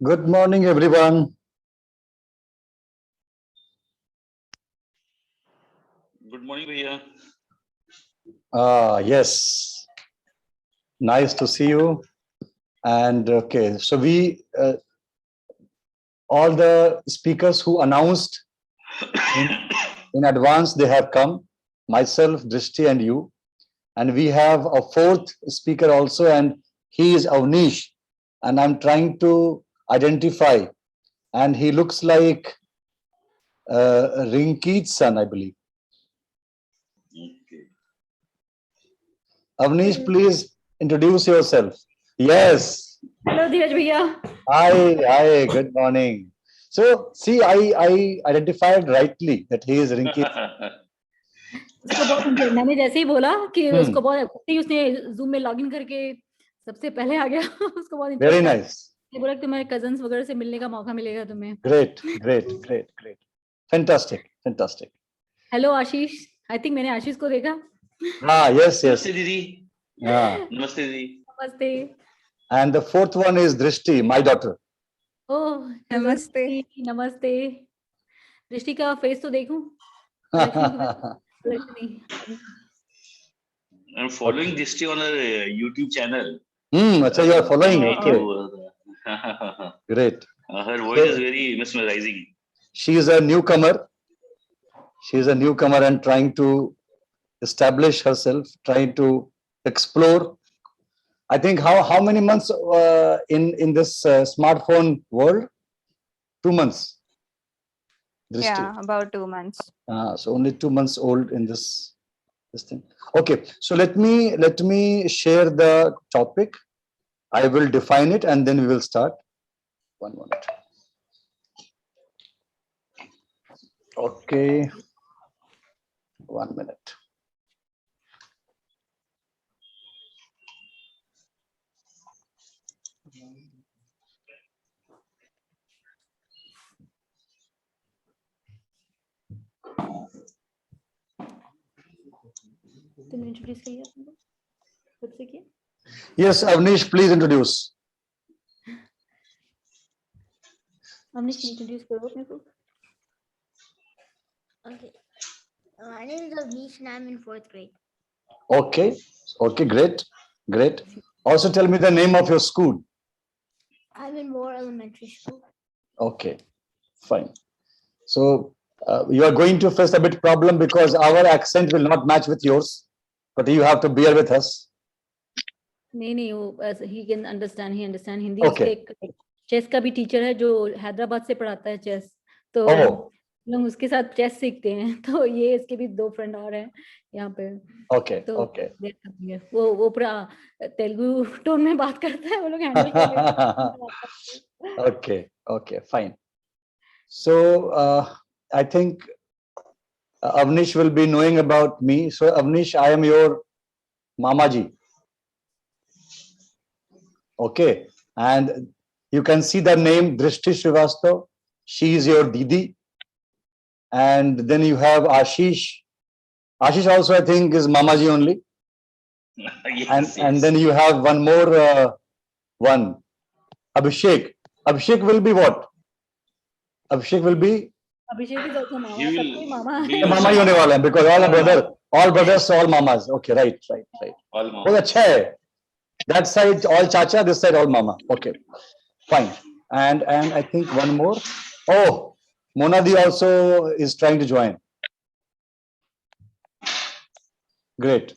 Good morning, everyone. Good morning, Bhaiya. Yes, nice to see you. And okay, so all the speakers who announced in advance, they have come, myself, Drishti, and you. And we have a fourth speaker also, and he is Avnish. And I'm trying to identify, and he looks like Rinki's son, I believe. Okay. Avnish, please introduce yourself. Yes. Hello, Dheeraj Bhaiya. Hi, good morning. So, see, I identified rightly that he is Rinki. उसको बहुत मैंने जैसे ही बोला कि Hmm. उसको बहुत उसने zoom में लॉगिन करके सबसे पहले आ गया उसको बहुत Very इंटरेस्ट nice. ये बोला कि तुम्हारे कजन्स वगैरह से मिलने का मौका मिलेगा तुम्हें. Great. Fantastic. Hello Ashish. I think मैंने आशीष को देखा. Yes. नमस्ते दीदी. Ah. नमस्ते दीदी. नमस्ते. And the fourth one is Drishti, my daughter. ओह नमस्ते. नमस्ते. दृष्टि का फेस तो देखूं. I'm following Dishti on her YouTube channel. So you are following. Okay. Great. Her voice is very mesmerizing. She is a newcomer. And trying to establish herself, trying to explore. I think how many months in this smartphone world? 2 months. Drishti. Yeah, about 2 months. So only 2 months old in this thing. Okay, so let me share the topic. I will define it and then we will start. 1 minute. Okay. 1 minute. तुमने introduce किया खुद से किया. Yes, Avnish, please introduce. Avnish introduce करो अपने को. Okay. My name is Avnish and I'm in 4th grade. Okay, great. Also tell me the name of your school. I'm in Moore Elementary School. Okay, fine. So you are going to face a bit problem because our accent will not match with yours, but you have to bear with us. नहीं वो he can understand Hindi. Okay. उसके chess का भी teacher है जो हैदराबाद से पढ़ाता है चेस. तो Oh. लोग उसके साथ चेस सीखते हैं. तो ये इसके भी 2 फ्रेंड और हैं यहाँ पे. Okay. तो वो पूरा तेलुगु टोन में बात करता है. वो लोग हैंडल कर लेते. Okay, fine. So I think Avnish will be knowing about me. So Avnish, I am your Mamaji. Okay, and you can see the name Drishti Srivastav. She is your Didi. And then you have Ashish. Ashish also, I think, is Mamaji only. Yes. And then you have one more one, Abhishek. Abhishek will be what? Abhishek will be Abhishek is also mama. He will सबके मामा be है. Mama ही होने वाला है because all brothers, all mamas. Okay, right. all mom. बहुत अच्छा है. That side all chacha, this side all mama. Okay, fine. And I think one more. Oh, Monadi also is trying to join. Great.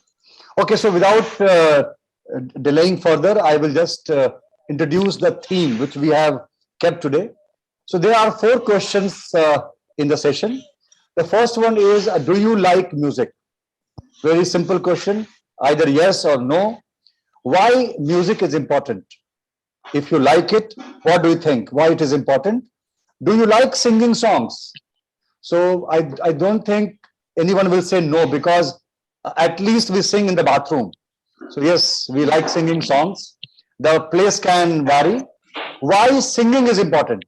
Okay, so without delaying further, I will just introduce the theme which we have kept today. So there are 4 questions in the session. The first one is, do you like music? Very simple question, either yes or no. Why music is important? If you like it, what do you think? Why it is important? Do you like singing songs? So I don't think anyone will say no because at least we sing in the bathroom. So yes, we like singing songs. The place can vary. Why singing is important?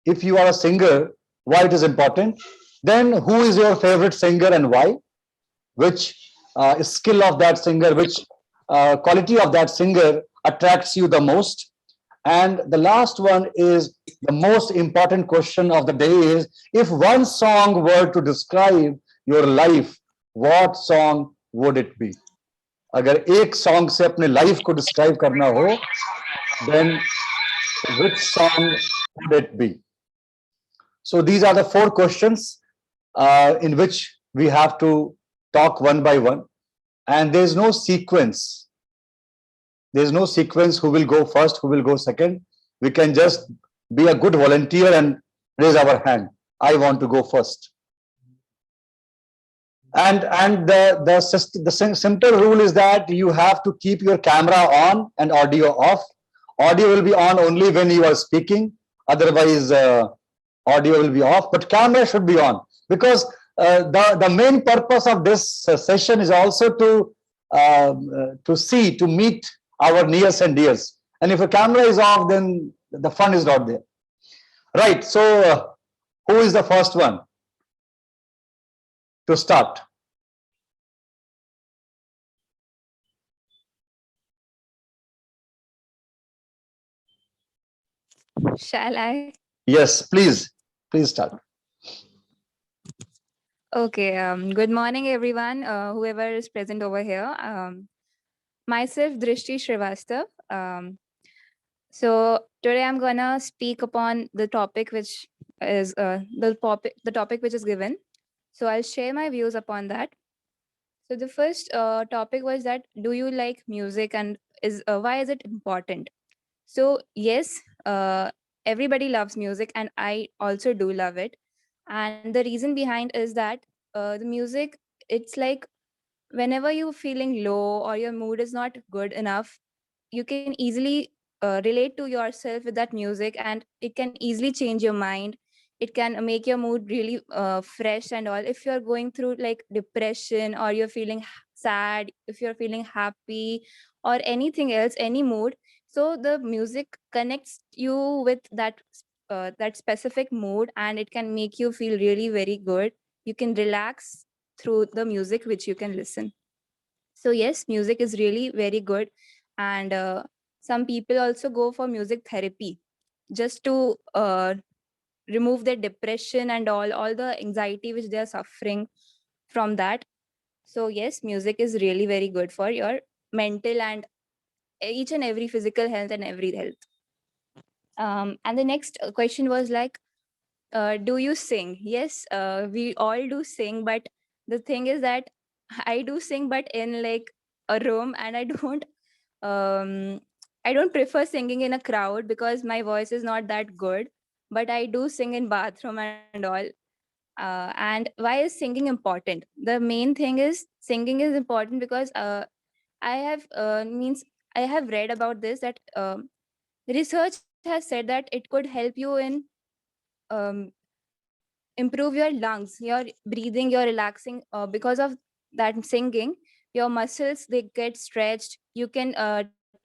If you are a singer, why it is important? Then who is your favorite singer and why? Which skill of that singer, which quality of that singer attracts you the most? And the last one is the most important question of the day is, if one song were to describe your life, what song would it be? अगर एक song से अपने life को describe करना हो, then which song would it be? So these are the 4 questions in which we have to talk one by one, and there's no sequence. There's no sequence who will go first, who will go second. We can just be a good volunteer and raise our hand. I want to go first. And the simple rule is that you have to keep your camera on and audio off. Audio will be on only when you are speaking. Otherwise, audio will be off, but camera should be on, because the main purpose of this session is also to meet our nears and dears. And if a camera is off, then the fun is not there. Right. So who is the first one to start? Shall I? Yes, please. Please start. Okay. Good morning, everyone. Whoever is present over here. Myself, Drishti Srivastav. So today I'm gonna speak upon the topic which is the topic which is given. So I'll share my views upon that. So the first topic was that, do you like music, and is why is it important? So yes, everybody loves music, and I also do love it. And the reason behind is that the music, it's like whenever you're feeling low or your mood is not good enough, you can easily relate to yourself with that music, and it can easily change your mind. It can make your mood really fresh and all. If you're going through like depression, or you're feeling sad, if you're feeling happy, or anything else, any mood, so the music connects you with that specific mood, and it can make you feel really very good. You can relax through the music which you can listen. So yes, music is really very good. And some people also go for music therapy, just to remove their depression and all the anxiety which they are suffering from that. So yes, music is really very good for your mental and each and every physical health and every health. And the next question was like, do you sing? Yes, we all do sing, but the thing is that I do sing, but in like a room, and um, I don't prefer singing in a crowd because my voice is not that good. But I do sing in bathroom and all. And why is singing important? The main thing is singing is important because I have means I have read about this, that research has said that it could help you in um, improve your lungs, your breathing, your relaxing, because of that singing. Your muscles, they get stretched. You can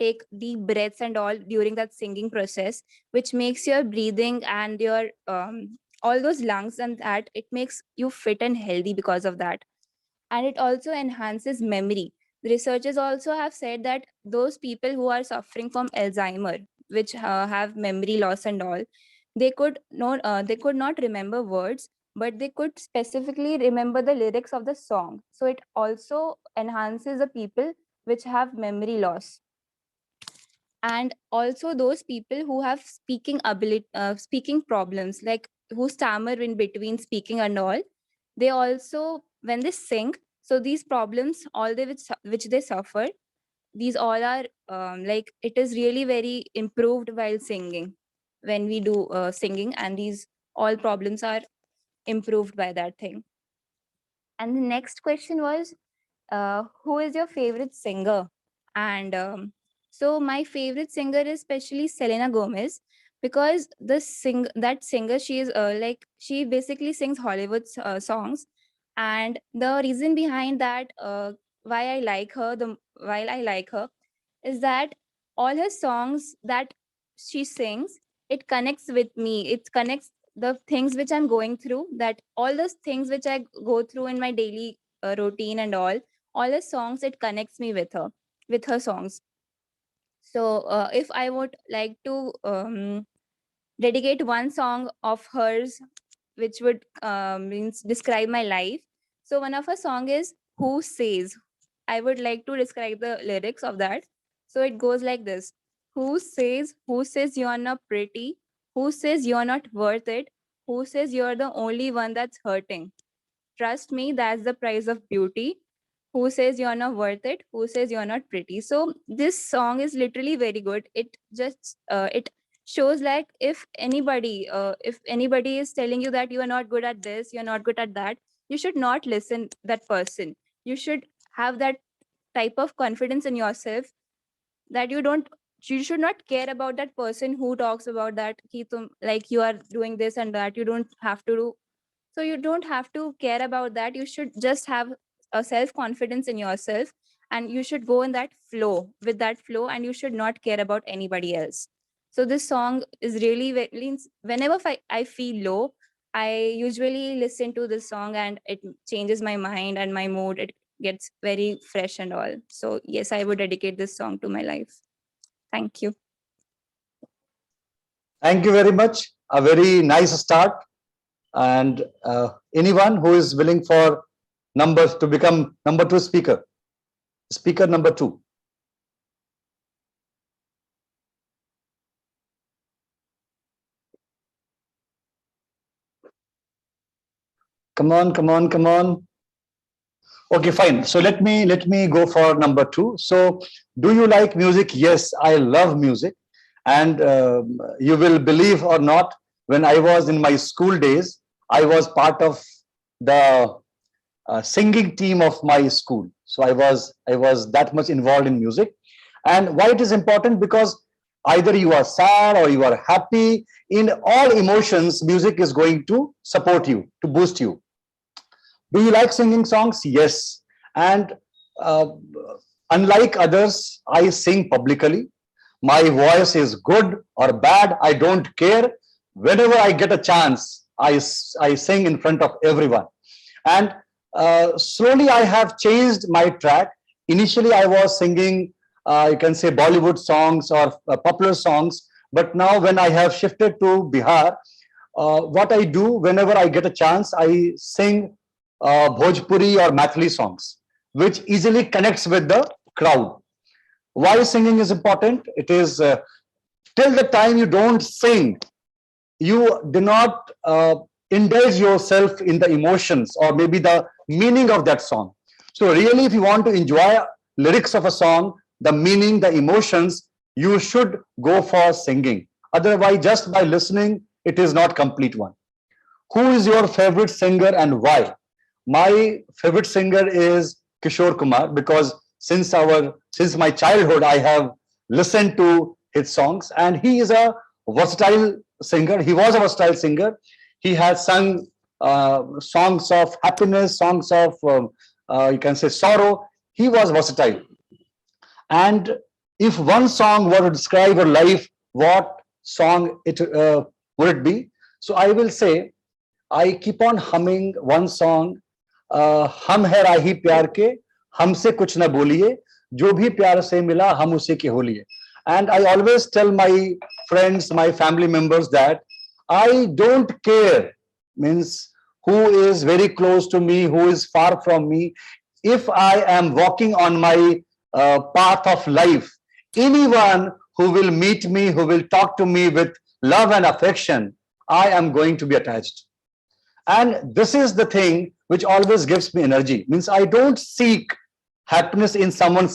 take deep breaths and all during that singing process, which makes your breathing and your all those lungs, and that it makes you fit and healthy because of that. And it also enhances memory. The researchers also have said that those people who are suffering from Alzheimer, which have memory loss and all, they could not remember words, but they could specifically remember the lyrics of the song. So it also enhances the people which have memory loss. And also those people who have speaking problems, like who stammer in between speaking and all, they also, when they sing, so these problems, all they which they suffer, these all are like, it is really very improved while singing. When we do singing, and these all problems are improved by that thing. And the next question was, who is your favorite singer? And so my favorite singer is especially Selena Gomez, because that singer, she is like, she basically sings Hollywood songs. And the reason behind that, why I like her, the while I like her, is that all her songs that she sings, it connects with me. It connects the things which I'm going through, that all those things which I go through in my daily routine and all the songs, it connects me with her songs. So if I would like to dedicate one song of hers which would means describe my life. So one of her song is Who Says. I would like to describe the lyrics of that. So it goes like this. Who says you're not pretty? Who says you're not worth it? Who says you're the only one that's hurting? Trust me, that's the price of beauty. Who says you're not worth it? Who says you're not pretty? So this song is literally very good. It just it shows like if anybody is telling you that you are not good at this, you're not good at that, you should not listen that person. You should have that type of confidence in yourself that you should not care about that person who talks about that ki tum, like you are doing this and that, you don't have to do. So you don't have to care about that. You should just have a self confidence in yourself, and you should go in that flow with that flow, and you should not care about anybody else. So this song is really whenever I feel low, I usually listen to this song and it changes my mind and my mood. It gets very fresh and all. So yes, I would dedicate this song to my life. Thank you. Thank you very much. A very nice start. And anyone who is willing for numbers to become number 2 speaker, speaker number 2. Come on, come on, come on. Okay, fine. So let me go for number 2. So, do you like music? Yes, I love music, and you will believe or not, when I was in my school days, I was part of the singing team of my school. So I was that much involved in music. And why it is important? Because either you are sad or you are happy, in all emotions, music is going to support you, to boost you. Do you like singing songs? Yes. And uh, unlike others, I sing publicly. My voice is good or bad, I don't care. Whenever I get a chance, I sing in front of everyone. And slowly I have changed my track. Initially, I was singing, you can say, Bollywood songs or popular songs. But now, when I have shifted to Bihar, what I do whenever I get a chance, I sing Bhojpuri or Mathili songs, which easily connects with the crowd. Why singing is important? It is till the time you don't sing, you do not indulge yourself in the emotions or maybe the meaning of that song. So really, if you want to enjoy lyrics of a song, the meaning, the emotions, you should go for singing. Otherwise, just by listening, it is not complete one. Who is your favorite singer and why? My favorite singer is Kishore Kumar, because since my childhood I have listened to his songs, and he is a versatile singer. He was a versatile singer. He has sung songs of happiness, songs of you can say sorrow. He was versatile. And if one song were to describe your life, what song it would it be? So I will say I keep on humming one song. हम है राही प्यार के, हमसे कुछ न बोलिए, जो भी प्यार से मिला हम उसे के हो लिए. And I always tell my friends, my family members, that I don't care, means who is very close to me, who is far from me. If I am walking on my path of life, anyone who will meet me, who will talk to me with love and affection, I am going to be attached. And this is the thing which always gives me energy. Means I don't seek happiness in someone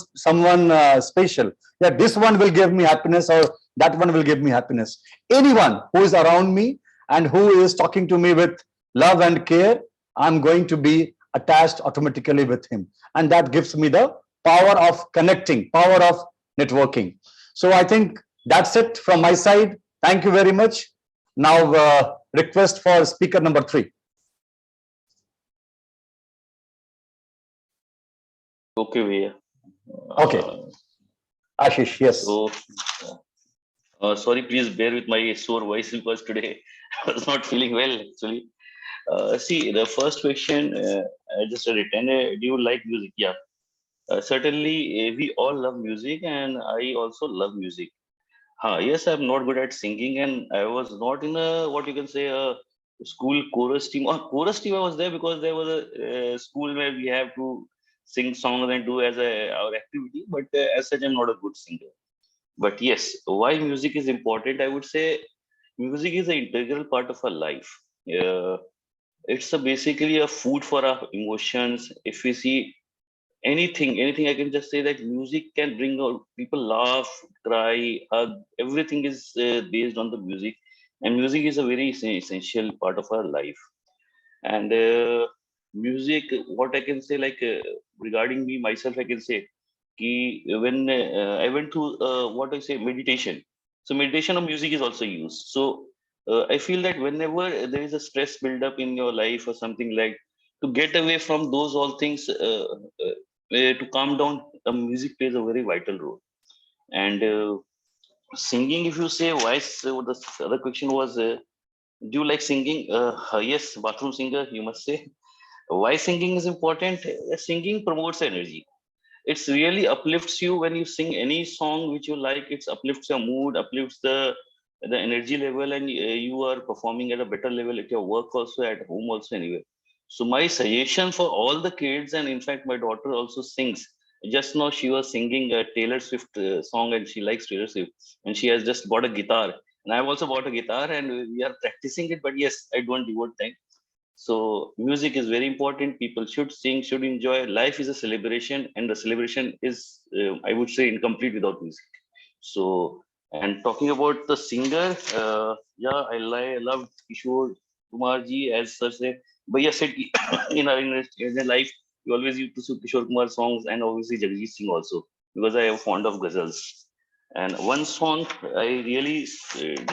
special. That this one will give me happiness or that one will give me happiness. Anyone who is around me and who is talking to me with love and care, I'm going to be attached automatically with him. And that gives me the power of connecting, power of networking. So I think that's it from my side. Thank you very much. Now, request for speaker number 3. Okay, Vijay. Okay. Ashish, yes. So, sorry, please bear with my sore voice because today I was not feeling well actually. See, the first question I just written, do you like music? Yeah. Certainly, we all love music, and I also love music. Yes, I'm not good at singing, and I was not in a what you can say a school chorus team. Or chorus team, I was there because there was a school where we have to sing songs and do as our activity. But as such, I'm not a good singer. But yes, why music is important? I would say music is an integral part of our life. Uh, it's basically a food for our emotions. If we see anything, I can just say that music can bring out people laugh, cry, hug. Everything is based on the music, and music is a very essential part of our life. And music, what I can say, like regarding me myself, I can say ki when I went to what I say meditation, so meditation of music is also used. So I feel that whenever there is a stress build up in your life or something, like to get away from those all things, to calm down, music plays a very vital role. And singing, if you say why, so the other question was, do you like singing? Yes, bathroom singer, you must say. Why singing is important? Singing promotes energy. It's really uplifts you when you sing any song which you like. It uplifts your mood, uplifts the energy level, and you are performing at a better level at your work also, at home also, anywhere. So my suggestion for all the kids, and in fact my daughter also sings. Just now she was singing a Taylor Swift song, and she likes Taylor Swift, and she has just bought a guitar, and I've also bought a guitar, and we are practicing it. But yes, I don't devote time. So music is very important. People should sing, should enjoy. Life is a celebration, and the celebration is, I would say, incomplete without music. So, and talking about the singer, yeah, I love Kishore Kumar ji, as such. Bhaiya said in our life, we always used to sing Kishore Kumar songs, and obviously Jagjit Singh also, because I am fond of ghazals. And one song I really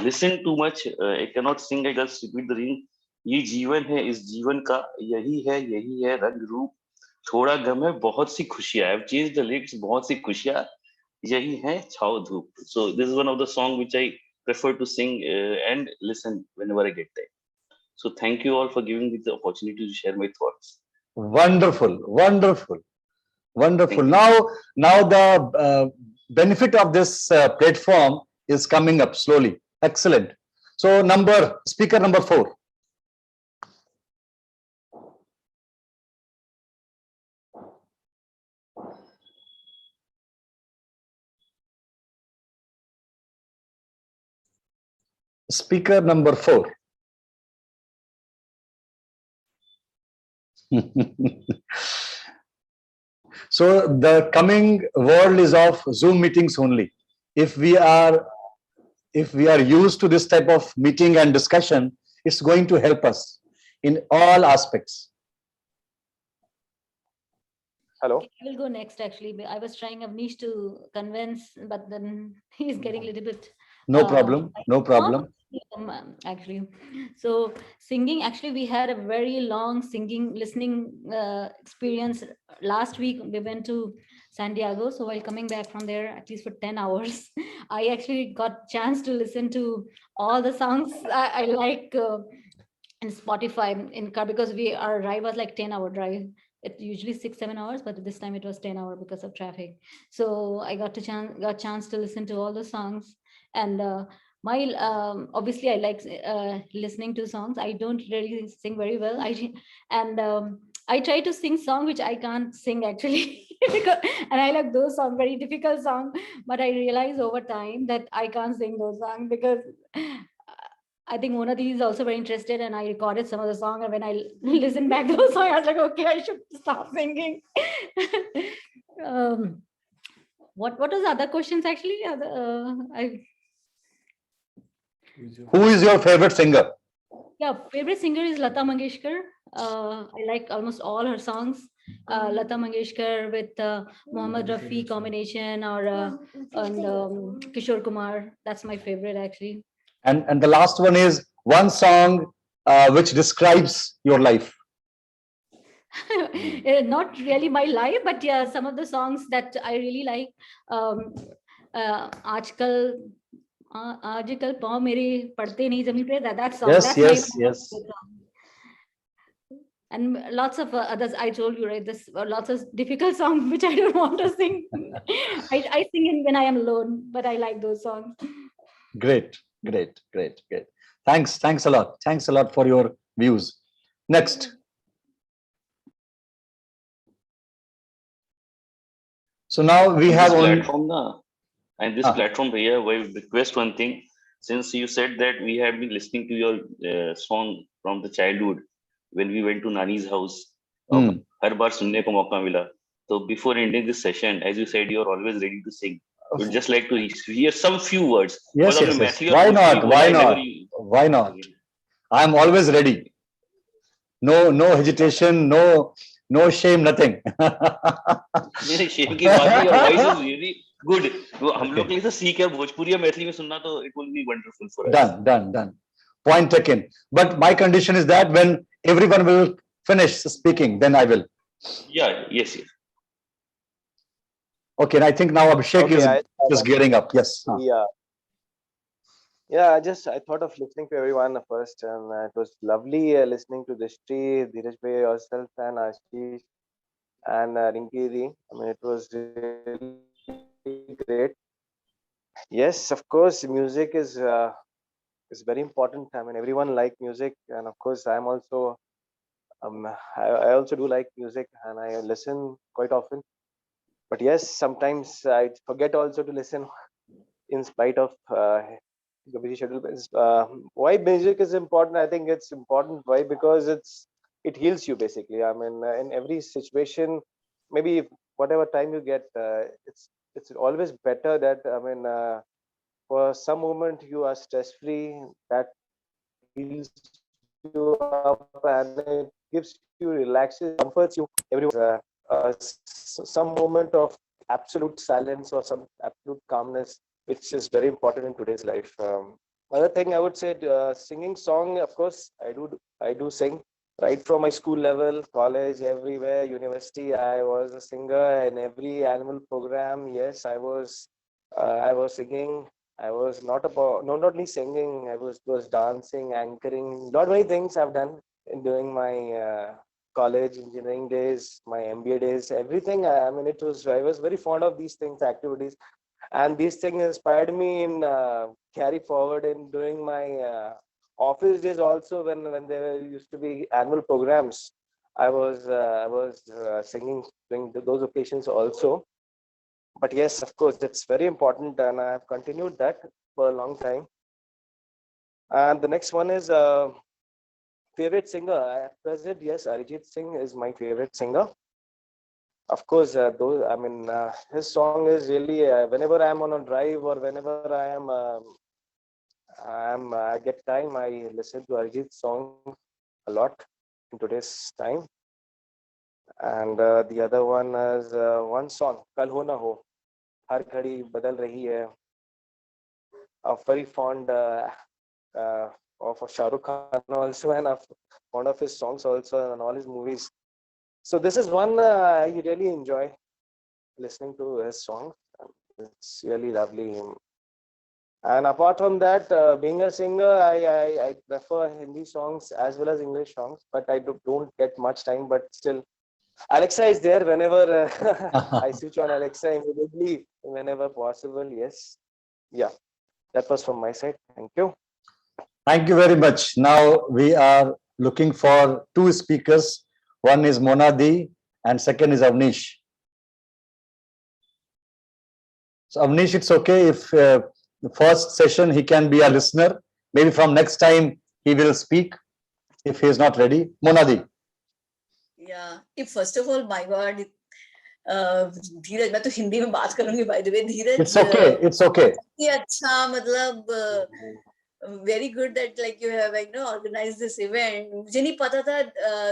listen too much. I cannot sing. I just repeat the ring. ये जीवन है, इस जीवन का यही है रंग रूप, थोड़ा गम है बहुत सी खुशियां. I've changed the lyrics. बहुत सी खुशियां यही है छाओ धूप. So this is one of the song which I prefer to sing and listen whenever I get time. So thank you all for giving me the opportunity to share my thoughts. Wonderful, wonderful, wonderful. Thank you. Now the benefit of this platform is coming up slowly. Excellent. So speaker number 4. Speaker number 4. So the coming world is of Zoom meetings only. If we are used to this type of meeting and discussion, it's going to help us in all aspects. Hello. Okay, I will go next. Actually, I was trying Avnish to convince, but then he's getting a little bit. No problem. No problem. Actually, so singing. Actually, we had a very long listening experience last week. We went to San Diego. So while coming back from there, at least for 10 hours, I actually got chance to listen to all the songs I like in Spotify in car, because our drive was like 10-hour drive. It usually 6-7 hours, but this time it was 10 hours because of traffic. So I got chance to listen to all the songs. And obviously I like listening to songs. I don't really sing very well. I try to sing songs which I can't sing actually. And I like those songs, very difficult songs, but I realize over time that I can't sing those songs, because I think Monadi is also very interested, and I recorded some of the song. And when I listened back to those songs, I was like, okay, I should stop singing. What was the other questions actually? Who is your favorite singer? Yeah, favorite singer is Lata Mangeshkar. I like almost all her songs. Lata Mangeshkar with Mohammad Rafi combination, or Kishore Kumar. That's my favorite actually. And the last one is one song which describes your life. Not really my life, but yeah, some of the songs that I really like. आजकल पाँव मेरे पड़ते नहीं जमीन पे, that song. Yes, That's yes, my yes. song. and lots of others. I told you, right? This lots of difficult songs which I don't want to sing. I sing in when I am alone, but I like those songs. Great, great, great, great. Thanks a lot. Thanks a lot for your views. Next. So now we And have this only. platform, na, and this Ah. platform here, I request one thing. Since you said that we have been listening to your song from the childhood when we went to Nani's house, Hmm. हर बार सुनने को मौका मिला. So before ending this session, as you said, you're always ready to sing. Would just like to hear some few words. Yes, मतलब yes, आपने yes. Maithili और Why Bhojpuri not? बोला, Why I never not? Why not? I'm always ready. No hesitation, no shame, nothing. नहीं Shem की बात नहीं. Your voice is really good. वो हम लोग के लिए तो सीख है भोजपुरी या मैथिली में सुनना, तो it will be wonderful for us. Done. Point taken. But my condition is that when everyone will finish speaking, then I will. Yeah, yes. Okay, and I think now Abhishek Okay, is I- just gearing up. Yes. Yeah, I thought of listening to everyone first, and it was lovely listening to Dishti, Dheeraj Bhai, yourself, and Ashish, and Rinki Di. I mean, it was really great. Yes, of course, music is very important. I mean, everyone like music, and of course, I'm also I also do like music, and I listen quite often. But yes, sometimes I forget also to listen in spite of the busy schedule. Why music is important? I think it's important. Why? Because it heals you basically. I mean, in every situation, maybe whatever time you get, it's always better that, I mean, for some moment you are stress free. That heals you up and it gives you relaxes, comforts you. Everyone, some moment of absolute silence or some absolute calmness, which is very important in today's life. Other thing I would say, singing song, of course, I do sing right from my school level, college, everywhere, university. I was a singer in every annual program. Yes, I was singing. I was not only singing. I was dancing, anchoring. Lot many things I've done during my college, engineering days, my MBA days, everything. I mean, I was very fond of these things, activities, and these things inspired me in carry forward in doing my office days also. When there used to be annual programs, I was singing during those occasions also. But yes, of course, that's very important, and I have continued that for a long time. And the next one is favorite singer. At present, yes, Arijit Singh is my favorite singer. Of course, his song is really, whenever I'm on a drive or whenever I get time, I listen to Arijit's song a lot in today's time. And the other one is one song, Kal Ho Na Ho, Har Ghadi Badal Rahi Hai. A very fond of Shah Rukh Khan also, and fond of his songs also and all his movies. So this is one I really enjoy listening to his songs. It's really lovely. And apart from that, being a singer, I prefer Hindi songs as well as English songs, but I don't get much time. But still, Alexa is there whenever I switch on Alexa immediately, whenever possible. Yes. Yeah. That was from my side. Thank you. Thank you very much. Now we are looking for two speakers. One is Monadi and second is Avnish. So Avnish, it's okay if the first session he can be a listener. Maybe from next time he will speak if he is not ready. Monadi. Yeah. If first of all, my God, धीरज, मैं तो हिंदी में बात करूंगी by the way. Dheeraj, It's okay. It's okay. ये अच्छा, मतलब very good that like you have organized this event. मुझे नहीं पता था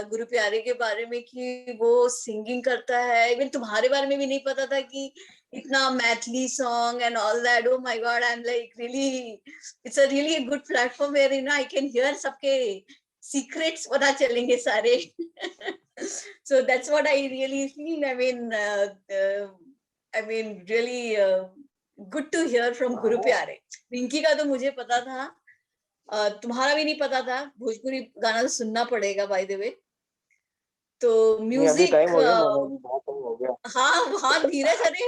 गुरु प्यारे के बारे में कि वो singing करता है. Even तुम्हारे बारे में भी नहीं पता था कि इतना Maithili song and all that. Oh my God, I'm like really, it's a really a good platform where I can hear सबके secrets पता चलेंगे सारे. So that's what I really feel. I mean, really good to hear from गुरु प्यारे. रिंकी का तो मुझे पता था, तुम्हारा भी नहीं पता था. भोजपुरी गाना तो सुनना पड़ेगा by the way. तो नहीं, अभी म्यूजिक टाइम हो गया, मैंने अभी बहुत टाइम हो गया। हाँ हाँ धीरज, अरे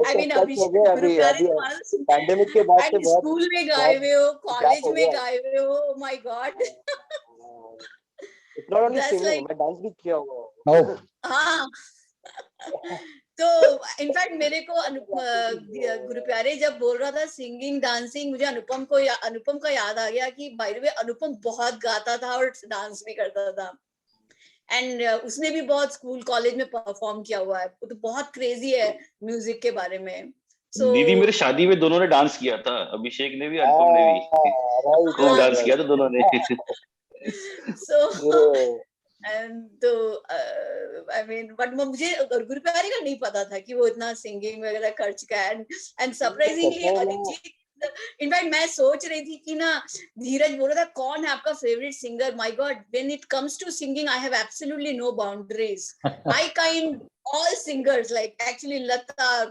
आई मीन टच हो गए गुरु अभी प्यारे अभी तुम्हारा पैंडेमिक के बाद से बहुत स्कूल में गाए बहुत हुए हो, गैप कॉलेज हो में गया। गाए हुए हो, my God. It's not only that's singing, like, मैं डांस भी किया हुआ हूँ। Oh, हाँ। तो इनफैक्ट मेरे को गुरु प्यारे जब बोल रहा था सिंगिंग डांसिंग, मुझे अनुपम का याद आ गया कि बाय द वे अनुपम बहुत गाता था और डांस भी करता था। एंड उसने भी बहुत स्कूल कॉलेज में परफॉर्म किया हुआ है, वो तो बहुत क्रेजी है म्यूजिक के बारे में। सो दीदी मेरे शादी में दोनों ने डांस किया था, अभिषेक ने भी अनुपम ने भी राइट खूब राइट डांस किया था दोनों ने। सो एंड तो आई मीन बट मुझे गुरु प्यारे का नहीं पता था कि वो इतना सिंगिंग वगैरह कर चुका है। एंड सरप्राइजिंगली अरिजीत, इनफैक्ट मैं सोच रही थी कि ना, धीरज बोल रहा था कौन है आपका favourite singer, my god when it comes to singing I have absolutely no boundaries. I kind all singers like actually Lata,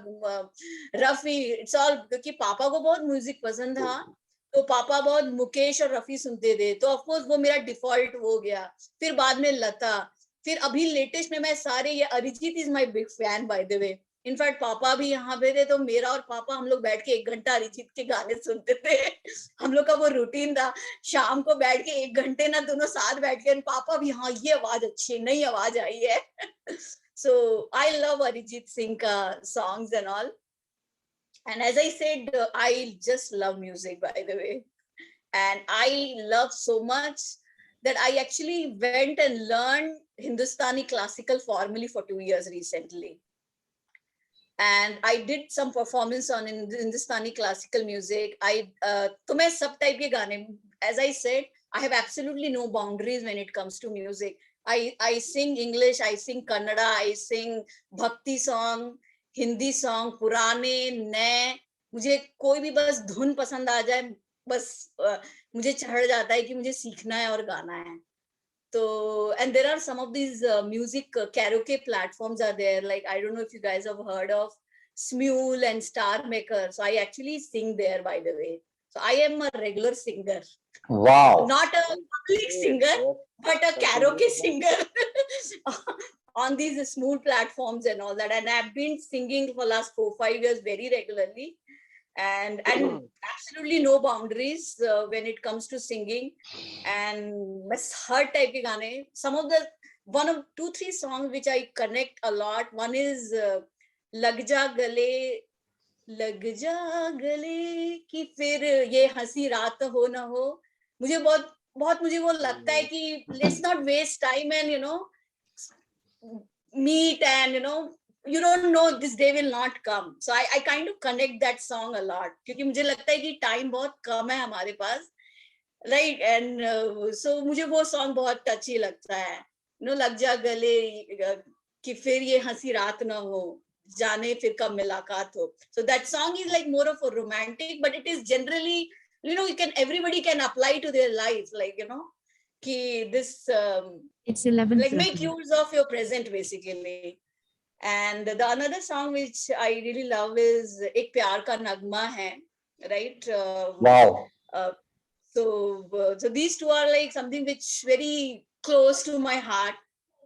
Rafi, it's all, क्योंकि पापा को बहुत म्यूजिक पसंद था, तो पापा बहुत मुकेश और रफी सुनते थे, तो ऑफ कोर्स वो मेरा डिफॉल्ट हो गया। फिर बाद में लता, फिर अभी लेटेस्ट में मैं सारे, ये Arijit is my big fan by the way. In fact पापा भी यहाँ पे थे, तो मेरा और पापा हम लोग बैठ के 1 घंटा अरिजीत के गाने सुनते थे। हम लोग का वो रूटीन था, शाम को बैठ के 1 घंटे ना दोनों साथ बैठ के, पापा भी हाँ ये आवाज अच्छी है, नई आवाज आई है। सो आई लव अरिजीत सिंह का songs and all. And as I said, I just love music, by the way. And I love so much that I actually went and learned Hindustani classical formally for 2 years recently. And I did some performance on Hindustani classical music. तो मैं सब type के गाने, as I said, I have absolutely no boundaries when it comes to music. I sing English, I sing Kannada, I sing bhakti song, Hindi song, पुराने नए, मुझे कोई भी बस धुन पसंद आ जाए, बस मुझे चढ़ जाता है कि मुझे सीखना है और गाना है। तो and there are some of these music karaoke platforms are there, like I don't know if you guys have heard of Smule and Star Maker. So I actually sing there, by the way. So I am a regular singer. wow. Not a public singer, but a karaoke singer on these small platforms and all that. And I've been singing for last 4-5 years very regularly, and absolutely no boundaries when it comes to singing. And her type ke gaane, some of the 1 of 2-3 songs which I connect a lot. One is Lag Ja Gale कि फिर ये हंसी रात हो ना हो। मुझे बहुत मुझे वो लगता है कि let's not waste time and meet, and you don't know this day will not come. So I kind of connect that song a lot, क्योंकि मुझे लगता है कि time बहुत कम है हमारे पास, right? And so मुझे वो song बहुत touchy लगता है, लग जा गले कि फिर ये हंसी रात ना हो, जाने फिर कब मुलाकात हो. So that song is like more of a romantic, but it is generally, everybody can apply to their life, like कि this It's 11 like make use of your present basically. And the another song which I really love is Ek Pyar Ka Nagma Hai, right? Wow. So these two are like something which very close to my heart.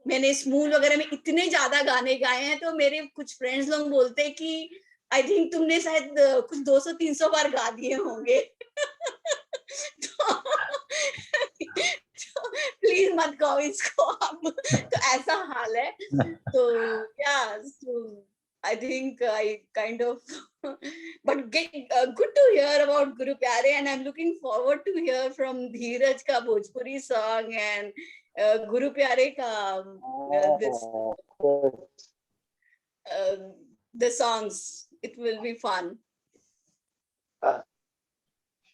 मैंने small वगैरह में इतने ज्यादा गाने गाए हैं, तो मेरे कुछ फ्रेंड्स लोग बोलते हैं कि आई थिंक तुमने शायद कुछ 200-300 बार गा दिए होंगे। तो प्लीज मत गाओ इसको अब, तो ऐसा हाल है। तो yeah, so I think I kind of but good to hear about Guru Pyare, and I'm looking forward to hear from Dheeraj ka Bhojpuri song and Guru Pyare ka the songs. It will be fun.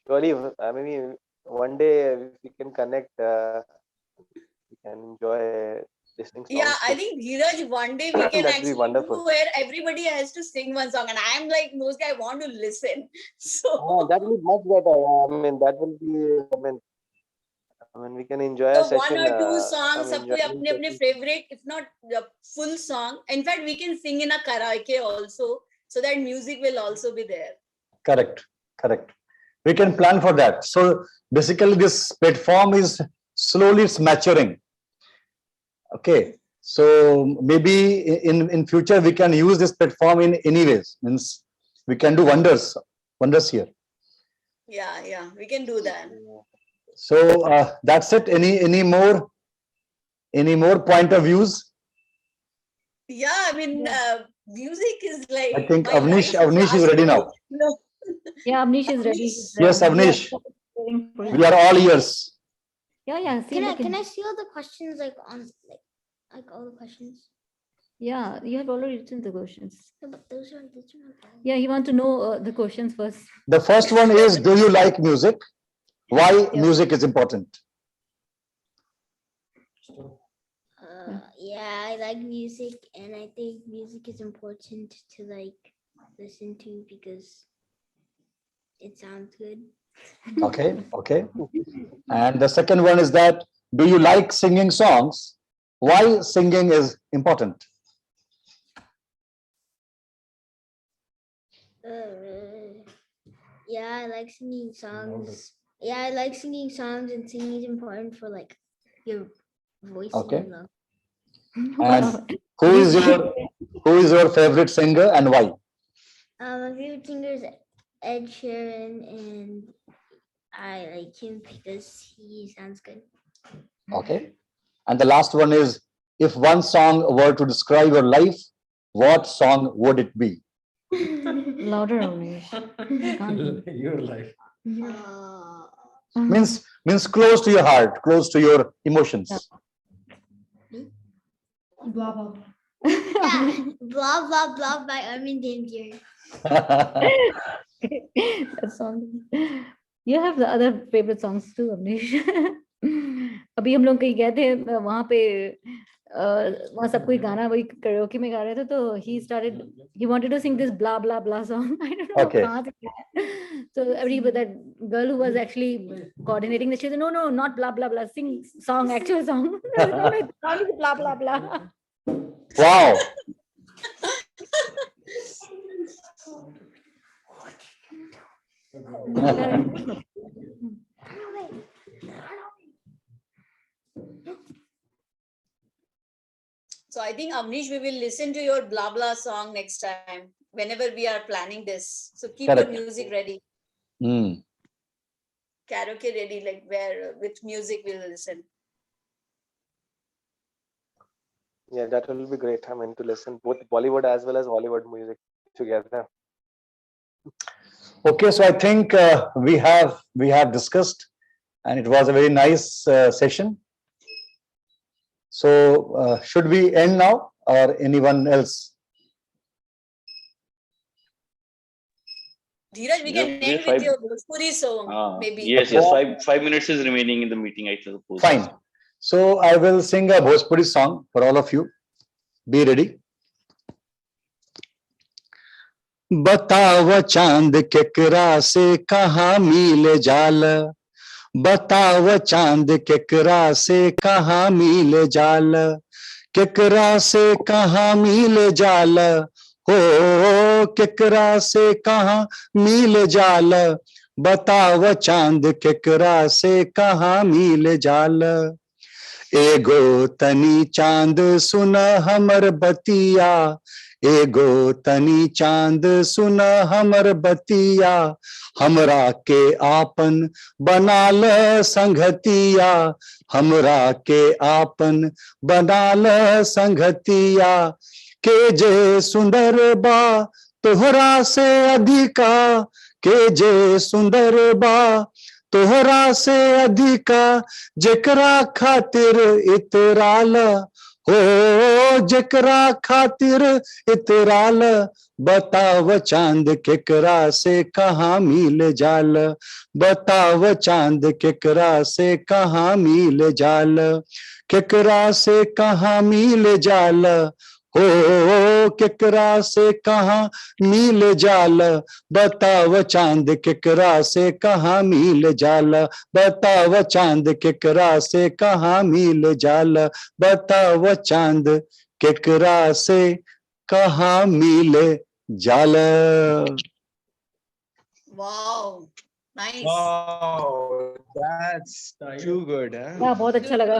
Surely, I mean, one day we can connect, we can enjoy listening songs. Yeah, I think Dheeraj, one day we can That'd be actually wonderful. do where everybody has to sing one song, and I am like those guys, I want to listen. So that will be much better. I mean, that will be. I mean, we can enjoy a so session. 1 or 2 songs, I mean, सबको अपने अपने favorite, if not the full song. In fact, we can sing in a karaoke also, so that music will also be there. Correct. We can plan for that. So basically this platform is slowly maturing. Okay. So maybe in future we can use this platform in any ways. Means we can do wonders here. Yeah, we can do that. So that's it. Any more point of views? Yeah, I mean, music is like I think my life. Avnish is ready now. No. Yeah, Avnish is ready. Avnish. He's Yes, ready. We are Avnish. waiting for you. We are all ears. Yeah. See, look Can in- I see all the questions like on like all the questions? Yeah, you have already written the questions. No, but those are all. Yeah, you want to know the questions first. The first one is, do you like music? Why Yeah. music is important? Yeah, I like music, and I think music is important to like listen to because it sounds good. Okay. And the second one is that, do you like singing songs? Why singing is important? Yeah, I like singing songs. Yeah, I like singing songs, and singing is important for like your voice Okay. and love. And who is your favorite singer and why? My favorite singer is Ed Sheeran, and I like him because he sounds good. Okay. And the last one is, if one song were to describe your life, what song would it be? Louder, Avnish. Can't be. Your life. Means close to your heart, close to your emotions. Yeah, blah blah blah by Armin van Buuren. That song. You have the other favorite songs too, Avnish. अभी हम लोग कहीं गए थे वहां पे वहां सब कोई गाना वही karaoke में गा रहे थे तो he wanted to sing this blah blah blah song. I don't know Okay. कहाँ से गाया. So everybody, that girl who was actually coordinating the, she said, no, not blah blah blah, sing song, actual song. I said, no, it's only blah blah blah. Wow. So I think Avnish, we will listen to your blah blah song next time whenever we are planning this. So keep Correct. your music ready, Hmm. karaoke ready, like where with music we'll listen. Yeah, that will be great. I mean, to listen both Bollywood as well as Hollywood music together. Okay, so I think we have discussed, and it was a very nice session. So should we end now, or anyone else? Dheeraj, we can Yeah, end five- with your Bhojpuri song, maybe. Yes. 5 minutes is remaining in the meeting, I suppose. Fine. So I will sing a Bhojpuri song for all of you. Be ready. बताव चांद केकरा से कहाँ मिल जाल, बताव चांद केकरा से कहाँ मिल जाल, केकरा से कहाँ मिल जाल, हो केकरा से कहाँ मिल जाल, बताव चांद केकरा से कहाँ मिल जाल। एगो तनी चांद सुन हमर बतिया, एगो तनी चांद सुन हमर बतिया, हमरा के आपन बनाल संगतिया, हमरा के आपन बनाल संगतिया, के जे सुंदर बा तोहरा से अधिका, के जे सुंदर बा तोहरा से अधिका, जेकरा खातिर इतराल, हो जेकरा खातिर इतराल, बताव चांद केकरा से कहाँ मिल जाल, बताव चांद केकरा से कहाँ मिल जाल, केकरा से कहाँ मिल जाल, हो केकरा से कहाँ मिल जाल, बताव चांद केकरा से कहाँ मिल जाल, बताव चांद केकरा से कहाँ मिल जाल, बताव चांद केकरा से कहाँ मिल जाल। Wow, nice. Wow, that's too good. Huh? Yeah, बहुत अच्छा लगा.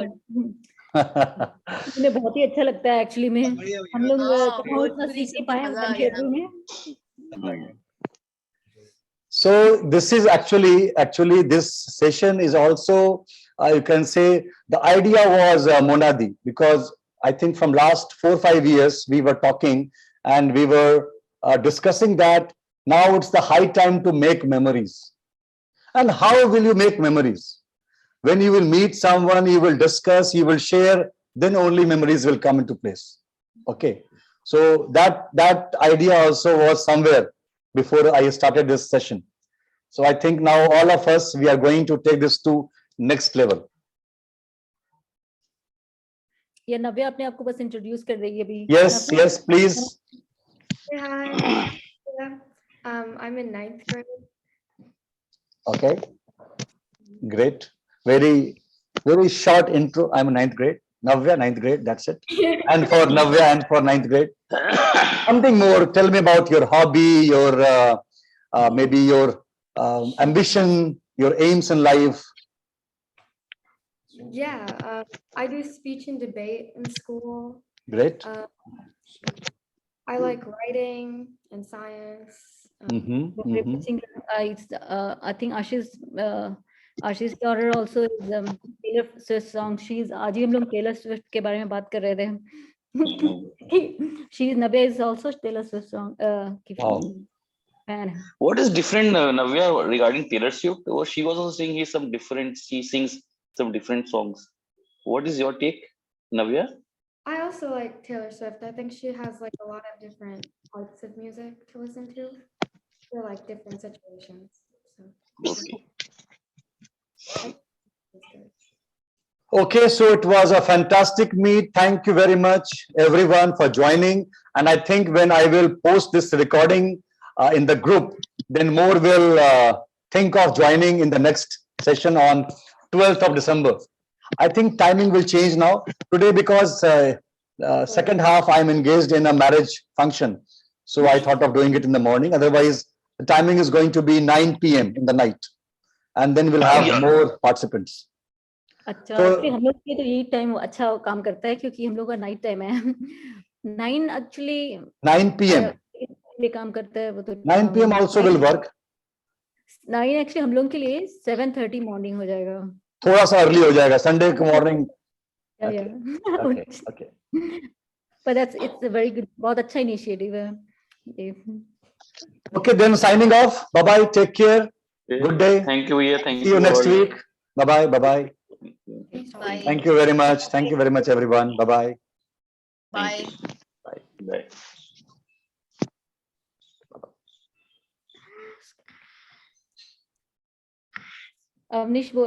हमें बहुत ही अच्छा लगता है एक्चुअली में, हम लोग हाँ, कहाँ उतना भोजपुरी सीख सुन नहीं के पाए मजा आ जमशेदपुर गया। में। So this is actually this session is also you can say the idea was Monadi, because I think from last 4-5 years we were talking and we were discussing that now it's the high time to make memories. And how will you make memories? When you will meet someone, you will discuss, you will share, then only memories will come into place. Okay. So that idea also was somewhere before I started this session. So I think now all of us, we are going to take this to next level. ये नव्या अपने आप को बस introduce कर देगी अभी। Yes, Navya? yes, please. Hi. Yeah. I'm in 9th grade. Okay. Great. Very, very short intro. I'm in 9th grade. Navya, 9th grade. That's it. And for Navya and for 9th grade, something more. Tell me about your hobby, your maybe your ambition, your aims in life. Yeah. I do speech and debate in school. Great. I like writing and science. Very good singer. I think Ashish daughter also is Taylor Swift song. आज ही हम लोग Taylor Swift के बारे में बात कर रहे थे। Navya is also Taylor Swift song की fan है। What is different, Navya, regarding Taylor Swift? Oh, she was also singing some different. She sings some different songs. What is your take, Navya? I also like Taylor Swift. I think she has like a lot of different types of music to listen to for like different situations. So Okay. it's good. Okay, so it was a fantastic meet. Thank you very much, everyone, for joining. And I think when I will post this recording in the group, then more will think of joining in the next session on 12th of December. I think timing will change now. Today, because second half, I'm engaged in a marriage function. So I thought of doing it in the morning. Otherwise, the timing is going to be 9 p.m. in the night. And then we'll have Yeah. more participants. अच्छा, तो- actually हम लोग के तो यही time अच्छा काम करता है क्योंकि हम लोग का नाइट टाइम है। 9 एक्चुअली 9 p.m. ये काम करता है वो तो 9 p.m. also will work. 9 actually हम लोग के लिए 7:30 मॉर्निंग हो जाएगा। थोड़ा सा अर्ली हो जाएगा संडे को morning. Okay. Okay. But it's a very good, बहुत अच्छा इनिशिएटिव है ये। Okay, then signing off. Bye bye. Take care. Good day. Thank you, Vijay. Thank See you next all. week. Bye bye. Bye bye. Bye. Thank you very much. Thank you very much, everyone. Bye bye. Bye. Bye. Bye. Awanish वो